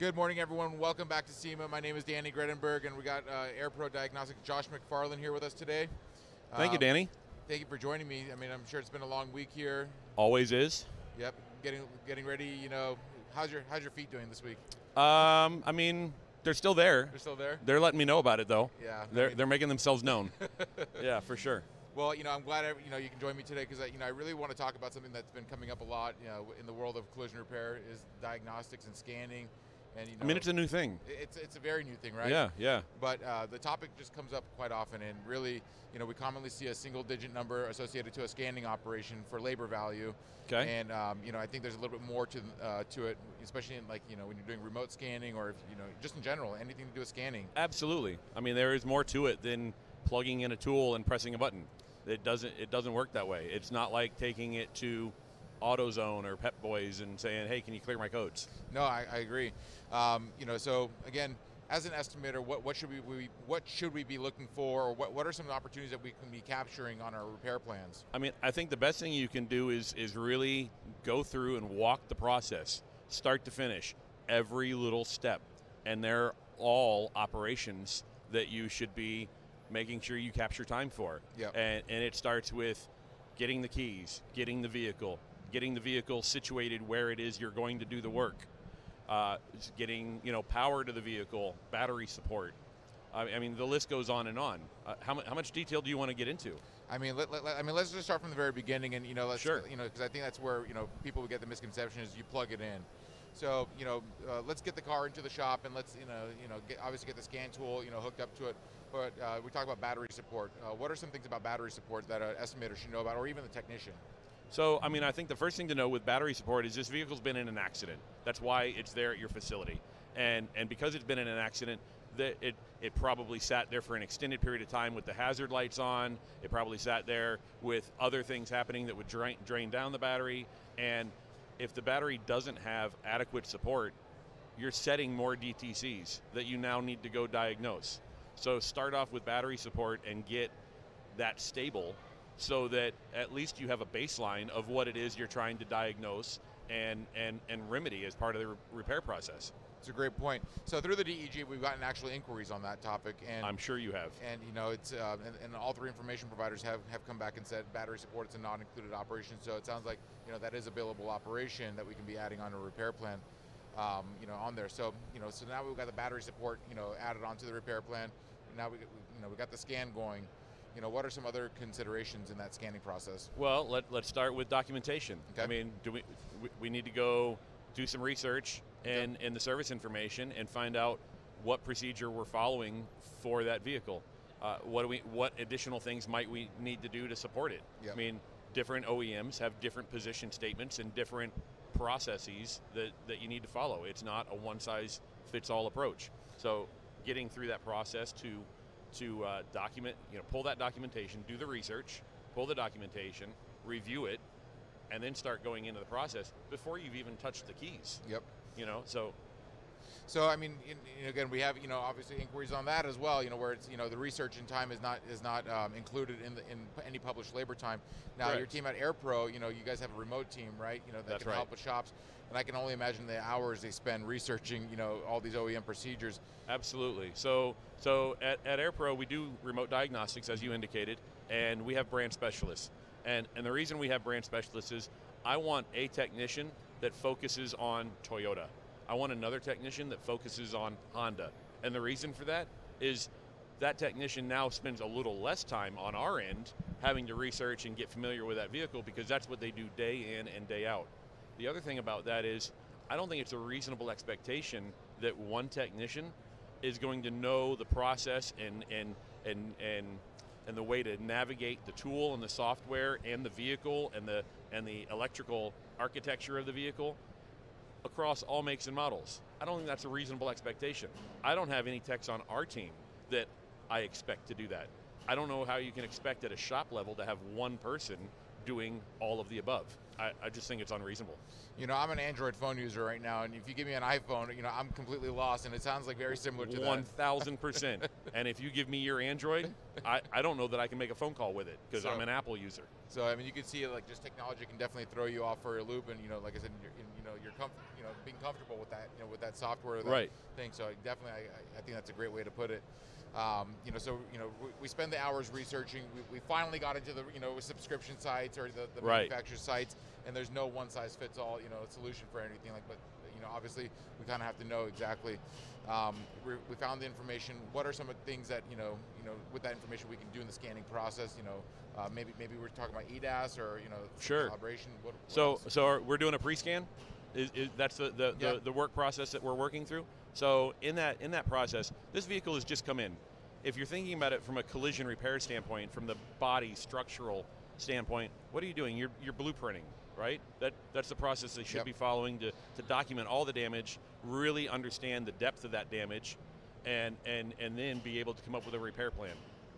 Good morning, everyone. Welcome back to SEMA. My name is Danny Gredenberg, and we got AirPro Diagnostics Josh McFarland here with us today. Thank you, Danny. Thank you for joining me. I mean, I'm sure it's been a long week here. Always is. Yep, getting ready. You know, how's your feet doing this week? I mean, they're still there. They're still there. They're letting me know about it, though. Yeah, they're making themselves known. Yeah, for sure. Well, I'm glad you can join me today because I really want to talk about something that's been coming up a lot. In the world of collision repair is diagnostics and scanning. And I mean, it's a new thing. It's a very new thing, right? Yeah. But the topic just comes up quite often, and really, we commonly see a single-digit number associated to a scanning operation for labor value. Okay. And I think there's a little bit more to it, especially in when you're doing remote scanning or just in general, anything to do with scanning. Absolutely. I mean, there is more to it than plugging in a tool and pressing a button. It doesn't work that way. It's not like taking it to AutoZone or Pep Boys and saying, hey, can you clear my codes? No, I agree. So again, as an estimator, what should we be looking for, or what are some of the opportunities that we can be capturing on our repair plans? I mean, I think the best thing you can do is really go through and walk the process, start to finish, every little step. And they're all operations that you should be making sure you capture time for. Yep. And it starts with getting the keys, getting the vehicle situated where it is you're going to do the work, getting power to the vehicle, battery support. I mean, the list goes on and on. How much detail do you want to get into? I mean, let's just start from the very beginning, and Sure. Because I think that's where people would get the misconception is you plug it in. So let's get the car into the shop, and let's obviously get the scan tool hooked up to it. But we talk about battery support. What are some things about battery support that an estimator should know about, or even the technician? So, I mean, I think the first thing to know with battery support is this vehicle's been in an accident. That's why it's there at your facility. And because it's been in an accident, it probably sat there for an extended period of time with the hazard lights on. It probably sat there with other things happening that would drain down the battery. And if the battery doesn't have adequate support, you're setting more DTCs that you now need to go diagnose. So start off with battery support and get that stable, so that at least you have a baseline of what it is you're trying to diagnose and remedy as part of the repair process. It's a great point. So through the DEG, we've gotten actual inquiries on that topic, and I'm sure you have. And it's and all three information providers have come back and said battery support is a non-included operation. So it sounds like that is a billable operation that we can be adding on a repair plan, on there. So so now we've got the battery support added onto the repair plan. Now we got the scan going. What are some other considerations in that scanning process? Well, let's start with documentation. Okay. I mean, we need to go do some research in the service information and find out what procedure we're following for that vehicle. What additional things might we need to do to support it? Yep. I mean, different OEMs have different position statements and different processes that you need to follow. It's not a one-size-fits-all approach. So getting through that process to document, pull that documentation, do the research, pull the documentation, review it, and then start going into the process before you've even touched the keys. Yep. So I mean, again, we have obviously inquiries on that as well. Where it's the research and time is not included in any published labor time. Now Correct. Your team at AirPro, you guys have a remote team, right? That That's can right. help with shops, and I can only imagine the hours they spend researching all these OEM procedures. Absolutely. So at AirPro we do remote diagnostics, as you indicated, and we have brand specialists. And the reason we have brand specialists is I want a technician that focuses on Toyota. I want another technician that focuses on Honda. And the reason for that is that technician now spends a little less time on our end having to research and get familiar with that vehicle, because that's what they do day in and day out. The other thing about that is I don't think it's a reasonable expectation that one technician is going to know the process and the way to navigate the tool and the software and the vehicle and the electrical architecture of the vehicle across all makes and models. I don't think that's a reasonable expectation. I don't have any techs on our team that I expect to do that. I don't know how you can expect at a shop level to have one person doing all of the above. I just think it's unreasonable. You know, I'm an Android phone user right now, and if you give me an iPhone, you know, I'm completely lost, and it sounds like very similar to that. 1,000%. And if you give me your Android, I don't know that I can make a phone call with it because I'm an Apple user. So I mean, you can see like just technology can definitely throw you off for a loop, and you know, like I said, being comfortable with that, you know, with that software, that thing. So definitely, I think that's a great way to put it. You know, so you know, we spend the hours researching. We finally got into the subscription sites or the manufacturer sites, and there's no one size fits all solution for anything like. But you know, obviously, we kind of have to know exactly. We found the information. What are some of the things that with that information we can do in the scanning process? You know, maybe we're talking about EDAS or calibration. So we're doing a pre-scan. That's the work process that we're working through. So in that process, this vehicle has just come in. If you're thinking about it from a collision repair standpoint, from the body structural standpoint, what are you doing? You're blueprinting, right? That's the process they should be following to document all the damage, really understand the depth of that damage, and then be able to come up with a repair plan.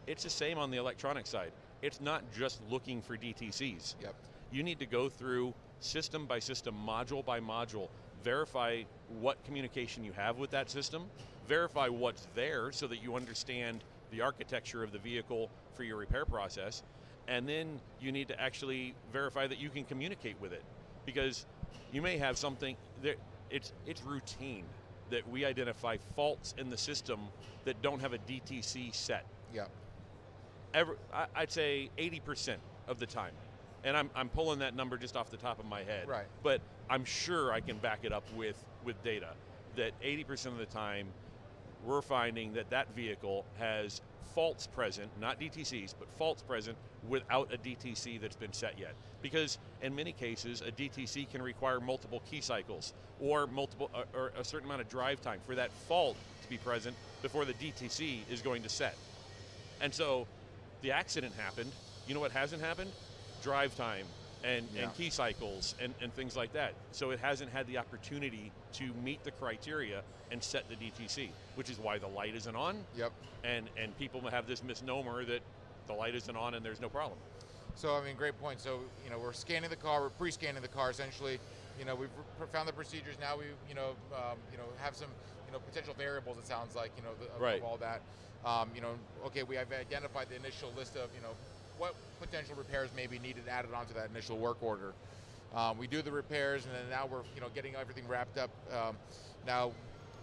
It's the same on the electronic side. It's not just looking for DTCs. Yep. You need to go through system by system, module by module, verify what communication you have with that system, verify what's there so that you understand the architecture of the vehicle for your repair process, and then you need to actually verify that you can communicate with it. Because you may have something that it's routine that we identify faults in the system that don't have a DTC set. Yeah. I'd say 80% of the time. And I'm pulling that number just off the top of my head. Right. But I'm sure I can back it up with data that 80% of the time we're finding that vehicle has faults present, not DTCs, but faults present without a DTC that's been set yet. Because in many cases, a DTC can require multiple key cycles or a certain amount of drive time for that fault to be present before the DTC is going to set. And so the accident happened. You know what hasn't happened? Drive time and key cycles and things like that. So it hasn't had the opportunity to meet the criteria and set the DTC, which is why the light isn't on. Yep. And people have this misnomer that the light isn't on and there's no problem. So I mean, great point. So we're scanning the car, we're pre-scanning the car essentially. We've found the procedures. Now we have some potential variables. It sounds like of all that. Okay, we have identified the initial list of what potential repairs may be needed added onto that initial work order. We do the repairs, and then now we're getting everything wrapped up. Now,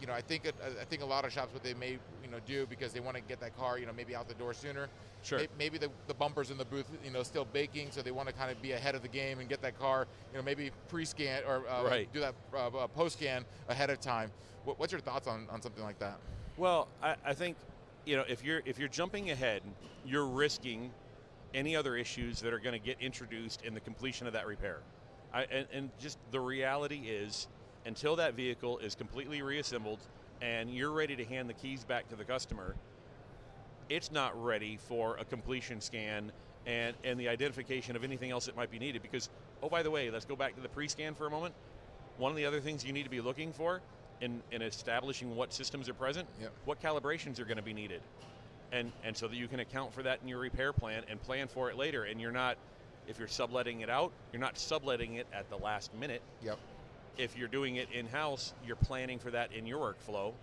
I think a lot of shops what they may do because they want to get that car maybe out the door sooner. Sure. Maybe the bumpers in the booth still baking, so they want to kind of be ahead of the game and get that car maybe pre-scan or do that post-scan ahead of time. What's your thoughts on something like that? Well, I think if you're jumping ahead, you're risking any other issues that are going to get introduced in the completion of that repair. And just the reality is, until that vehicle is completely reassembled and you're ready to hand the keys back to the customer, it's not ready for a completion scan and the identification of anything else that might be needed. Because, oh, by the way, let's go back to the pre-scan for a moment. One of the other things you need to be looking for in establishing what systems are present, what calibrations are going to be needed. And so that you can account for that in your repair plan and plan for it later. And you're not, if you're subletting it out, you're not subletting it at the last minute. Yep. If you're doing it in-house, you're planning for that in your workflow.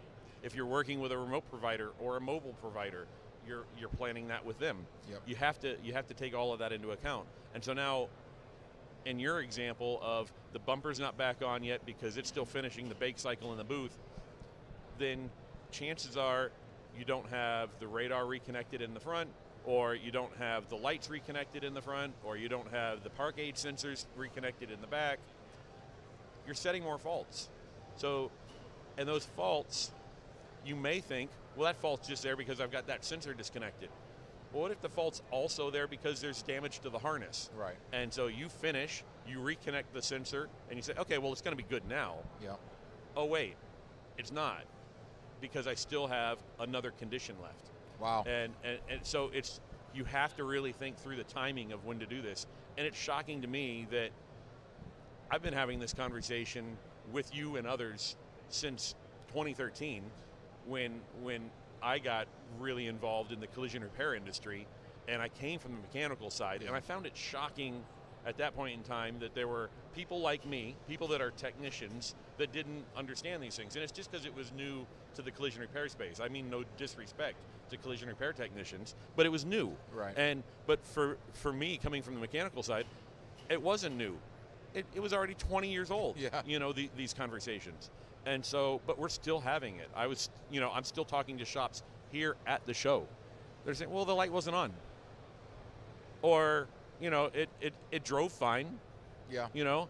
If you're working with a remote provider or a mobile provider, you're planning that with them. Yep. You have to take all of that into account. And so now, in your example of the bumper's not back on yet because it's still finishing the bake cycle in the booth, then chances are you don't have the radar reconnected in the front, or you don't have the lights reconnected in the front, or you don't have the park aid sensors reconnected in the back. You're setting more faults. So, and those faults, you may think, well, that fault's just there because I've got that sensor disconnected. Well, what if the fault's also there because there's damage to the harness? Right. And so you finish, you reconnect the sensor, and you say, okay, well, it's going to be good now. Yeah. Oh, wait, it's not, because I still have another condition left. Wow. And so you have to really think through the timing of when to do this. And it's shocking to me that I've been having this conversation with you and others since 2013 when I got really involved in the collision repair industry, and I came from the mechanical side, and I found it shocking at that point in time that there were people like me, people that are technicians, that didn't understand these things. And it's just because it was new to the collision repair space. I mean, no disrespect to collision repair technicians, but it was new. Right. But for me, coming from the mechanical side, it wasn't new. It was already 20 years old, yeah. You know, these conversations. And so, but we're still having it. I'm still talking to shops here at the show. They're saying, well, the light wasn't on. Or, you know, it drove fine. Yeah. You know,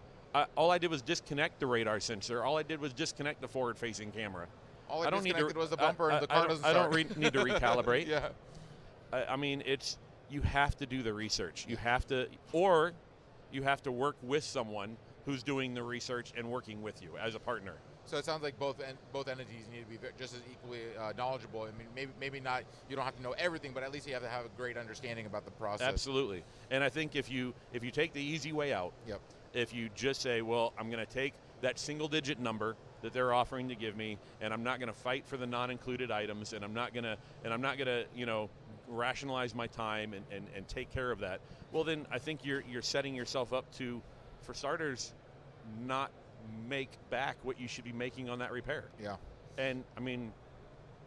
all I did was disconnect the radar sensor. All I did was disconnect the forward-facing camera. All I disconnected was the bumper and the car doesn't start. I don't need to recalibrate. Yeah. I mean, you have to do the research. You have to, or you have to work with someone who's doing the research and working with you as a partner. So it sounds like both entities need to be just as equally knowledgeable. I mean, maybe not. You don't have to know everything, but at least you have to have a great understanding about the process. Absolutely. And I think if you take the easy way out, yep. If you just say, well, I'm going to take that single-digit number that they're offering to give me, and I'm not going to fight for the non-included items, and I'm not going to you know, rationalize my time and take care of that. Well, then I think you're setting yourself up to, for starters, not make back what you should be making on that repair. Yeah. And I mean,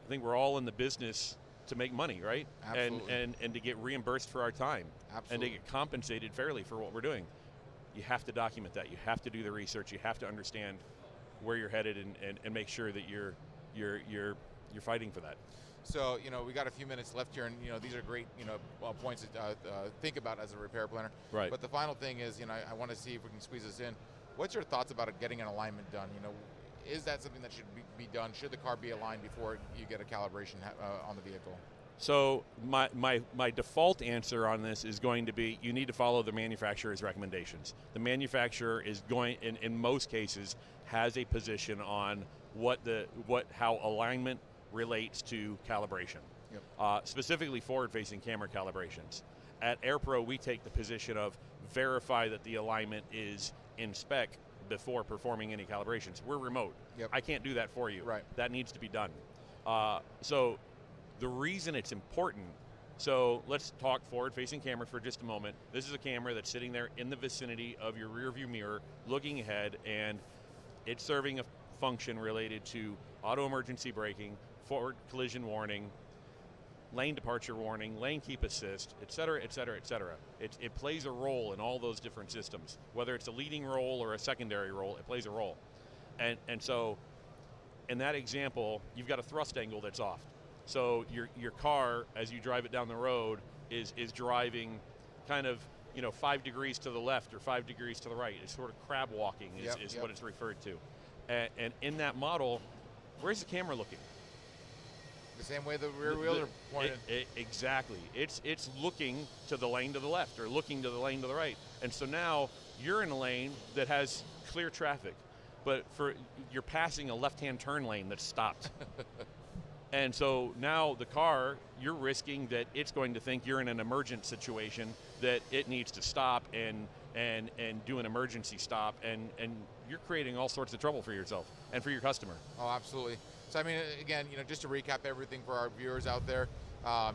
I think we're all in the business to make money, right? Absolutely. And to get reimbursed for our time. Absolutely. And to get compensated fairly for what we're doing. You have to document that. You have to do the research. You have to understand where you're headed and make sure that you're fighting for that. So, you know, we got a few minutes left here, and, you know, these are great, you know, points to think about as a repair planner. Right. But the final thing is, you know, I want to see if we can squeeze this in. What's your thoughts about getting an alignment done? You know, is that something that should be done? Should the car be aligned before you get a calibration on the vehicle? So my default answer on this is going to be you need to follow the manufacturer's recommendations. The manufacturer is going, in most cases, has a position on how alignment relates to calibration. Yep. Specifically forward-facing camera calibrations. At AirPro, we take the position of verify that the alignment is in spec before performing any calibrations. We're remote. Yep. I can't do that for you. Right. That needs to be done. So the reason it's important, so let's talk forward-facing camera for just a moment. This is a camera that's sitting there in the vicinity of your rear view mirror, looking ahead, and it's serving a function related to auto emergency braking, forward collision warning, lane departure warning, lane keep assist, et cetera, et cetera, et cetera. It plays a role in all those different systems. Whether it's a leading role or a secondary role, it plays a role. And so in that example, you've got a thrust angle that's off. So your car, as you drive it down the road, is driving kind of, you know, 5 degrees to the left or 5 degrees to the right. It's sort of crab walking is what it's referred to. And in that model, where's the camera looking? The same way the rear wheels are pointed. Exactly. It's looking to the lane to the left or looking to the lane to the right. And so now you're in a lane that has clear traffic, but you're passing a left-hand turn lane that's stopped. And so now the car, you're risking that it's going to think you're in an emergent situation, that it needs to stop and do an emergency stop, and you're creating all sorts of trouble for yourself and for your customer. Oh, absolutely. So I mean, again, you know, just to recap everything for our viewers out there,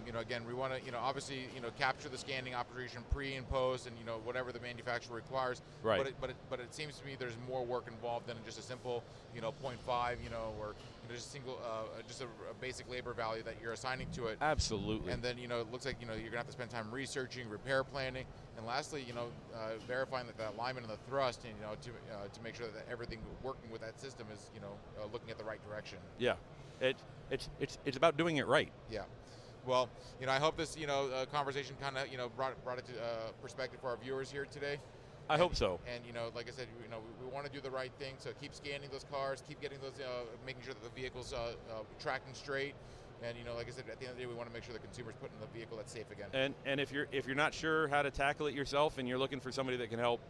you know, again, we want to, you know, obviously, you know, capture the scanning operation pre and post, and, you know, whatever the manufacturer requires. Right. But it seems to me there's more work involved than just a simple, you know, 0.5, you know, or, you know, just a single, just a basic labor value that you're assigning to it. Absolutely. And then, you know, it looks like, you know, you're gonna have to spend time researching, repair planning, and lastly, you know, verifying that the alignment and the thrust, and, you know, to make sure that everything working with that system is, you know, looking at the right direction. Yeah, it's about doing it right. Yeah. Well, you know, I hope this, you know, conversation kind of, you know, brought it to perspective for our viewers here today. I hope so. And, you know, like I said, you know, we want to do the right thing. So keep scanning those cars, keep getting those, making sure that the vehicle's tracking straight. And, you know, like I said, at the end of the day, we want to make sure the consumer's put in the vehicle that's safe again. And if you're not sure how to tackle it yourself and you're looking for somebody that can help,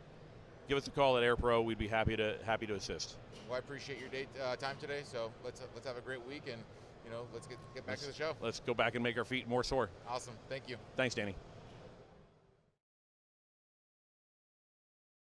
give us a call at AirPro. We'd be happy to assist. Well, I appreciate your time today. So let's have a great week, and, you know, let's get back to the show. Let's go back and make our feet more sore. Awesome. Thank you. Thanks, Danny.